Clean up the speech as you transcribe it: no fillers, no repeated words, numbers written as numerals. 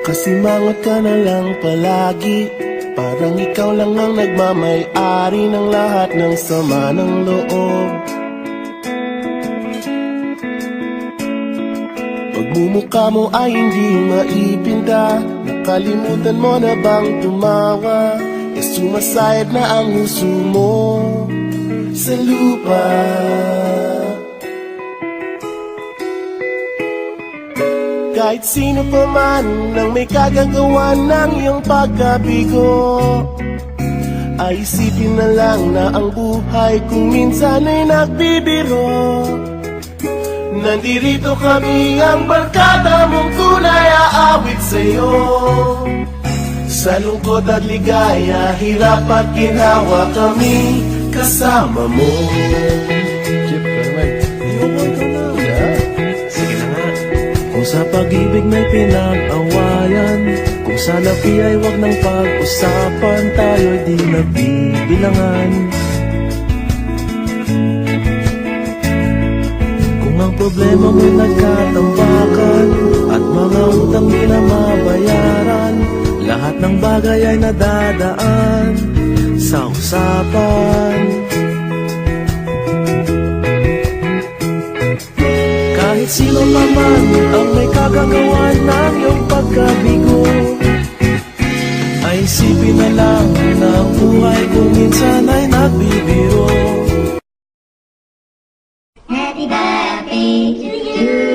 Kasimangot ka na lang palagi, parang ikaw lang ang nagmamay-ari ng lahat ng sama ng loob. Pagmumukha mo ay hindi maipinta, nakalimutan mo na bang tumawa? E sumasayad na ang huso mo sa lupa. Kahit sino pa man ang may kagagawa ng iyong pagkabigo, ay isipin na lang na ang buhay kung minsan ay nagbibiro. Nandirito kami ang barkada mong tunay aawit sa'yo. Sa lungkot at ligaya, hirap at ginawa kami kasama mo. Chip, Inuwan ka na. sige na nga. Kung sa pag-ibig may pinag-awayan, kung sa labi ay wag nang pag-usapan, tayo'y di nagbibilangan. Kung ang problema mo'y nagkatambakan at mga utang di na mabayaran, lahat ng bagay ay nadadaan sa usapan. Kahit sino pa man ang may kagagawa ng iyong pagkabigo, ay isipin na lang na ang buhay kung minsan ay nagbibiro. Happy birthday to you.